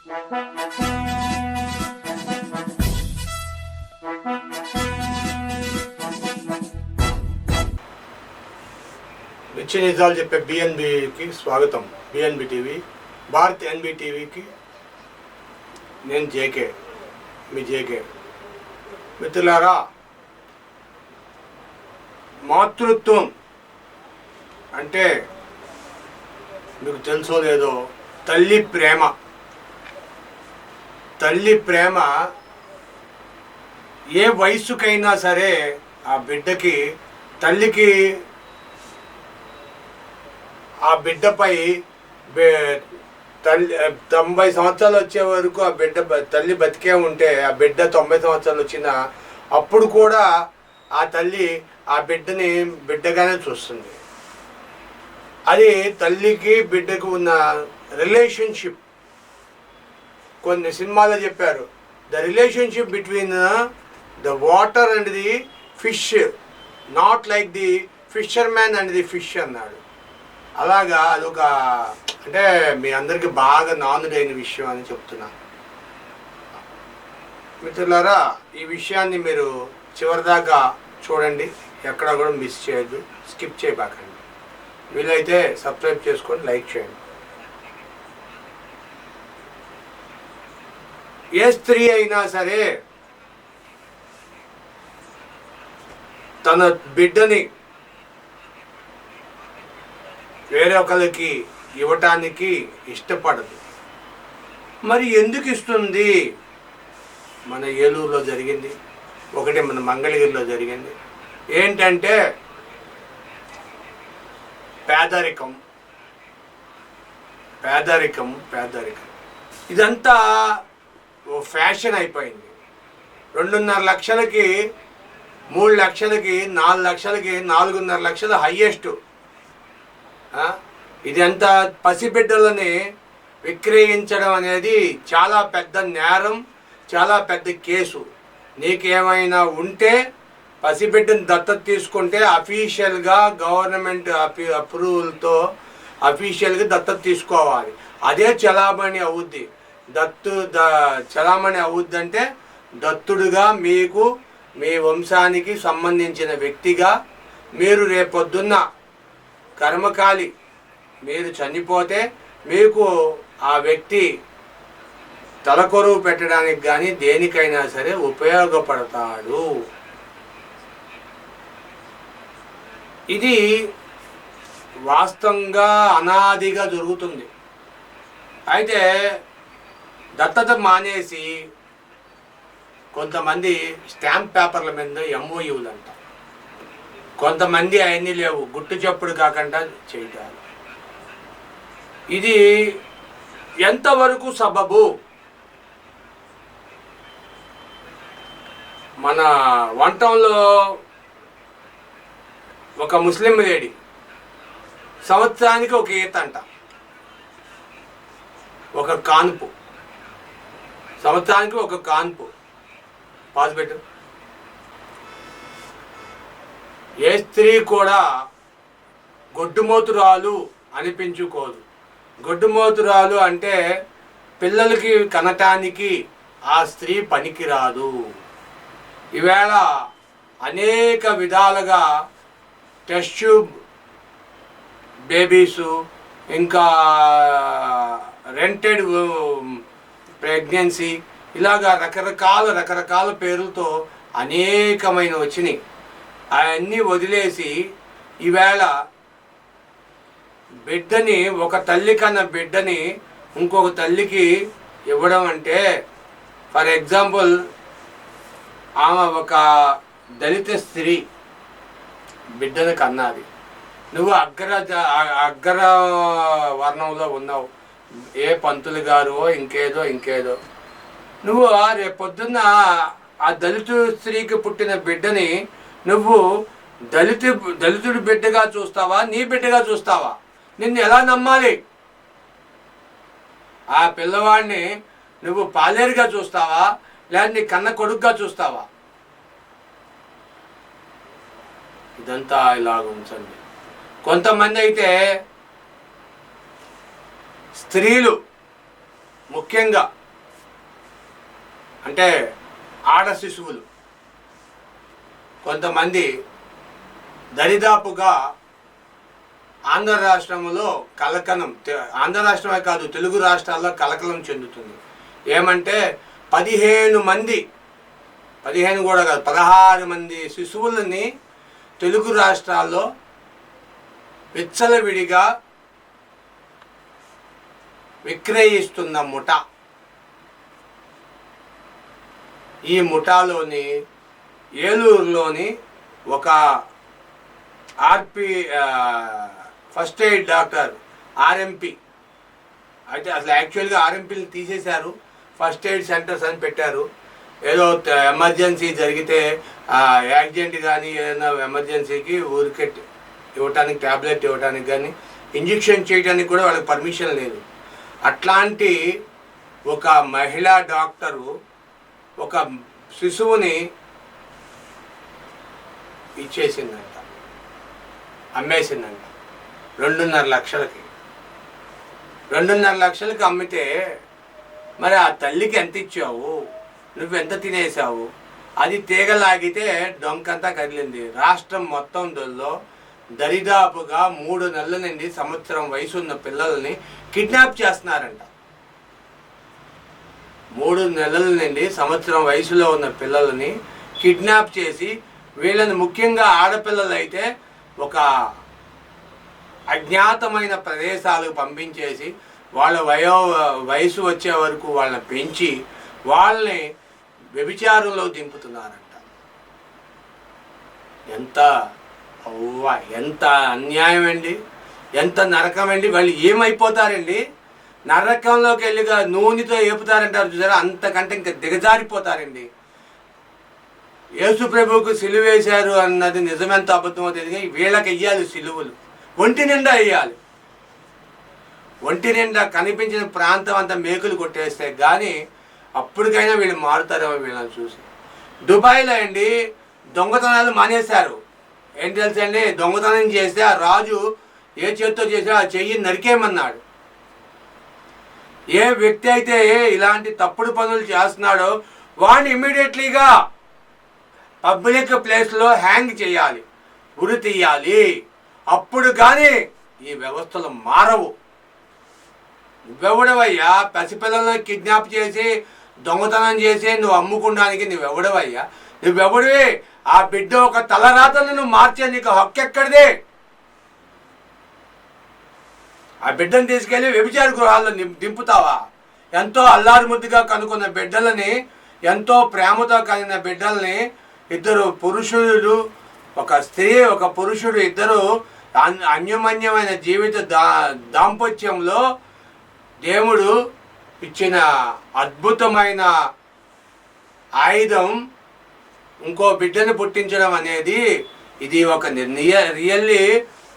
నిత్య నిజాలు చెప్పే బిఎన్బికి స్వాగతం. బిఎన్బి టీవీ, భారత్ ఎన్బి టీవీకి నేను జేకే, మీ జేకే. మిత్రులారా, మాతృత్వం అంటే మీకు తెలుసో లేదో, తల్లి ప్రేమ. తల్లి ప్రేమ ఏ వయసుకైనా సరే ఆ బిడ్డకి, తల్లికి ఆ బిడ్డపై తల్లి 90 సంవత్సరాలు వచ్చే వరకు ఆ బిడ్డ తల్లి బతికే ఉంటే, ఆ బిడ్డ 90 సంవత్సరాలు వచ్చినా అప్పుడు కూడా ఆ తల్లి ఆ బిడ్డని బిడ్డగానే చూస్తుంది. అది తల్లికి బిడ్డకు ఉన్న రిలేషన్షిప్. కొన్ని సినిమాలో చెప్పారు, the relationship between the water and the fish, not like the fissure man and the fish అన్నాడు. అలాగా అదొక, అంటే మీ అందరికీ బాగా నానుడైన విషయం అని చెప్తున్నా. మిత్రులారా, ఈ విషయాన్ని మీరు చివరిదాకా చూడండి, ఎక్కడ కూడా మిస్ చేయొద్దు, స్కిప్ చేయబాకండి. వీలైతే సబ్స్క్రైబ్ చేసుకొని లైక్ చేయండి. ఏ స్త్రీ అయినా సరే తన బిడ్డని వేరే ఒకరికి ఇవ్వటానికి ఇష్టపడదు. మరి ఎందుకు ఇస్తుంది? మన ఏలూరులో జరిగింది ఒకటి, మన మంగళగిరిలో జరిగింది. ఏంటంటే పేదరికం. ఇదంతా ఓ ఫ్యాషన్ అయిపోయింది. 2.5 లక్షలకి, 3 లక్షలకి, 4 లక్షలకి, 4.5 లక్షలు హయ్యెస్ట్. ఇదంతా పసిబిడ్డలని విక్రయించడం అనేది చాలా పెద్ద నేరం, చాలా పెద్ద కేసు. నీకేమైనా ఉంటే పసిబిడ్డని దత్తత తీసుకుంటే అఫీషియల్గా గవర్నమెంట్ అప్రూవల్తో అఫీషియల్గా దత్తత తీసుకోవాలి. అదే చలామణి అవుద్ది. చలామణి అవుద్ది అంటే దత్తుడుగా మీకు, మీ వంశానికి సంబంధించిన వ్యక్తిగా మీరు రేపొద్దున్న కర్మకాలి మీరు చనిపోతే మీకు ఆ వ్యక్తి తలకొరువు పెట్టడానికి కానీ దేనికైనా సరే ఉపయోగపడతాడు. ఇది వాస్తవంగా అనాదిగా జరుగుతుంది. అయితే దత్తత మానేసి కొంతమంది స్టాంప్ పేపర్ల మీద ఎంఓయూలు అంట, కొంతమంది అవన్నీ లేవు, గుట్టు చప్పుడు కాకుండా చేయటాలు. ఇది ఎంతవరకు సబబు? మన వంటంలో ఒక ముస్లిం లేడీ సంవత్సరానికి ఒక ఈత అంట, ఒక కాన్పు, సంవత్సరానికి ఒక కాన్పు. పాస్బెట్టు. ఏ స్త్రీ కూడా గొడ్డుమోతురాలు అనిపించుకోదు. గొడ్డుమోతురాలు అంటే పిల్లలకి కనటానికి ఆ స్త్రీ పనికిరాదు. ఈవేళ అనేక విధాలుగా టెస్ట్ ట్యూబ్ బేబీసు, ఇంకా రెంటెడ్ ప్రెగ్నెన్సీ, ఇలాగా రకరకాల పేర్లతో అనేకమైన వచ్చినాయి. అవన్నీ వదిలేసి ఈవేళ బిడ్డని, ఒక తల్లి కన్నా బిడ్డని ఇంకొక తల్లికి ఇవ్వడం అంటే, ఫర్ ఎగ్జాంపుల్ ఆమె ఒక దళిత స్త్రీ బిడ్డని కన్నది, నువ్వు అగ్ర వర్ణంలో ఉన్నావు, ఏ పంతులు గారు ఇంకేదో నువ్వు రేపొద్దున్న ఆ దళిత స్త్రీకి పుట్టిన బిడ్డని నువ్వు దళితుడి బిడ్డగా చూస్తావా, నీ బిడ్డగా చూస్తావా? నిన్ను ఎలా నమ్మాలి? ఆ పిల్లవాడిని నువ్వు పాలేరుగా చూస్తావా, లేదా నీ కన్న కొడుకుగా చూస్తావా? ఇదంతా ఇలాగ ఉంచండి. కొంతమంది అయితే స్త్రీలు ముఖ్యంగా అంటే ఆడ శిశువులు కొంతమంది దరిదాపుగా ఆంధ్ర రాష్ట్రంలో ఆంధ్ర రాష్ట్రమే కాదు తెలుగు రాష్ట్రాల్లో కలకలం చెందుతుంది. ఏమంటే 15 మంది, 15 కూడా కాదు 16 మంది శిశువులని తెలుగు రాష్ట్రాల్లో విచ్చలవిడిగా విక్రయిస్తున్న ముఠా. ఈ ముఠాలోని ఏలూరులోని ఒక ఫస్ట్ ఎయిడ్ డాక్టర్ ఆర్ఎంపీ, అయితే అసలు యాక్చువల్గా ఆర్ఎంపీని తీసేశారు, ఫస్ట్ ఎయిడ్ సెంటర్స్ అని పెట్టారు. ఏదో ఎమర్జెన్సీ జరిగితే యాక్సిడెంట్ కానీ ఏదైనా ఎమర్జెన్సీకి ఊరికే ఇవ్వటానికి, ట్యాబ్లెట్ ఇవ్వటానికి కానీ ఇంజెక్షన్ చేయడానికి కూడా వాళ్ళకి పర్మిషన్ లేదు. అట్లాంటి ఒక మహిళా డాక్టరు ఒక శిశువుని ఇచ్చేసిందంట, అమ్మేసిందంట 2.5 లక్షలకి. 2.5 లక్షలకి అమ్మితే మరి ఆ తల్లికి ఎంత ఇచ్చావు, నువ్వెంత తినేసావు? అది తీగలాగితే డొంకంతా కదిలింది. రాష్ట్రం మొత్తంలో దరిదాపుగా 3 నెలల నుండి సంవత్సరం వయసు ఉన్న పిల్లల్ని కిడ్నాప్ చేస్తున్నారంట. 3 నెలల నుండి సంవత్సరం వయసులో ఉన్న పిల్లల్ని కిడ్నాప్ చేసి వీళ్ళని, ముఖ్యంగా ఆడపిల్లలు అయితే ఒక అజ్ఞాతమైన ప్రదేశాలకు పంపించేసి వాళ్ళ వయసు వచ్చే వరకు వాళ్ళని పెంచి వాళ్ళని వ్యభిచారంలో దింపుతున్నారంట. ఎంత అన్యాయం అండి, ఎంత నరకం అండి. వాళ్ళు ఏమైపోతారండి? నరకంలోకి వెళ్ళిగా నూనెతో ఏపుతారంటారు చూసారా, అంతకంటే ఇంకా దిగజారిపోతారండి. యేసు ప్రభువుకు సిలువ వేశారు అన్నది నిజమెంత అబద్ధమో తెలియదు. వీళ్ళకి వెయ్యాలి సిలువలు, ఒంటి నిండా వేయాలి. ఒంటి నిండా కనిపించిన ప్రాంతం అంతా మేకులు కొట్టేస్తే కానీ అప్పటికైనా వీళ్ళు మారుతారేమో వీళ్ళని చూసి. దుబాయ్లో అండి దొంగతనాలు మానేశారు. ఏం తెలుసండి, దొంగతనం చేస్తే ఆ రాజు ఏ చేత్తో చేసా ఆ చెయ్యి నరికేయమన్నాడు. ఏ వ్యక్తి అయితే ఇలాంటి తప్పుడు పనులు చేస్తున్నాడో వాడిని ఇమ్మీడియట్లీగా పబ్లిక్ ప్లేస్లో హ్యాంగ్ చేయాలి, ఉరి తీయాలి. అప్పుడు కానీ ఈ వ్యవస్థలు మారవు. నువ్వెవడవయ్యా? పసిపిల్లలను కిడ్నాప్ చేసి దొంగతనం చేసి నువ్వు అమ్ముకోవడానికి నువ్వెవడవయ్యా? నువ్వెవడివి? ఆ బిడ్డ ఒక తలరాతను నువ్వు మార్చే నీకు హక్కు ఎక్కడిదే? ఆ బిడ్డను తీసుకెళ్ళి వ్యభిచార గృహాల్లో దింపుతావా? ఎంతో అల్లారు ముద్దుగా కనుక్కున్న బిడ్డలని, ఎంతో ప్రేమతో కలిగిన బిడ్డల్ని, ఇద్దరు పురుషులు, ఒక స్త్రీ ఒక పురుషుడు, ఇద్దరు అన్యోన్యమైన జీవిత దాంపత్యంలో దేవుడు ఇచ్చిన అద్భుతమైన ఆయుధం ఇంకో బిడ్డను పుట్టించడం అనేది ఇది ఒక రియల్లీ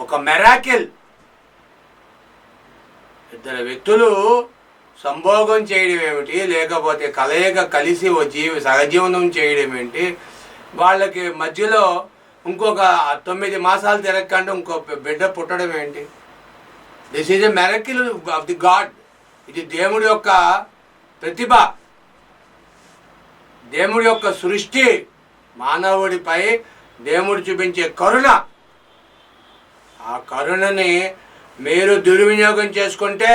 ఒక మెరాకిల్. ఇద్దరు వ్యక్తులు సంభోగం చేయడం ఏమిటి, లేకపోతే కలయిక కలిసి సహజీవనం చేయడం ఏంటి, వాళ్ళకి మధ్యలో ఇంకొక 9 మాసాలు తిరగకుండా ఇంకో బిడ్డ పుట్టడం ఏంటి? This is a miracle of the God. ఇది దేవుడి యొక్క ప్రతిభ, దేవుడి యొక్క సృష్టి, మానవుడిపై దేవుడు చూపించే కరుణ. ఆ కరుణని మీరు దుర్వినియోగం చేసుకుంటే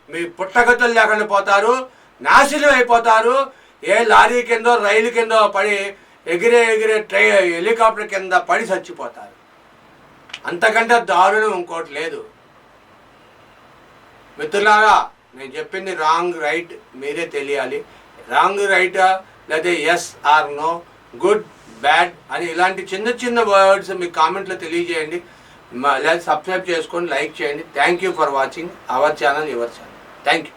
మీ పుట్టగతులు లేకుండా పోతారు, నాశనం అయిపోతారు. ఏ లారీ కిందో రైలు కిందో పడి ఎగిరే హెలికాప్టర్ కింద పడి చచ్చిపోతారు. అంతకంటే దారుణం ఇంకోటి లేదు. మిత్రులారా, నేను చెప్పింది రాంగ్ రైట్ మీరే తెలియాలి. రాంగ్ రైటా లేదా yes or no, good bad అని ఇలాంటి చిన్న వర్డ్స్ మీ కామెంట్లో తెలియజేయండి. లేదా సబ్స్క్రైబ్ చేసుకోండి, లైక్ చేయండి. Thank you for watching our channel, your channel. Thank you.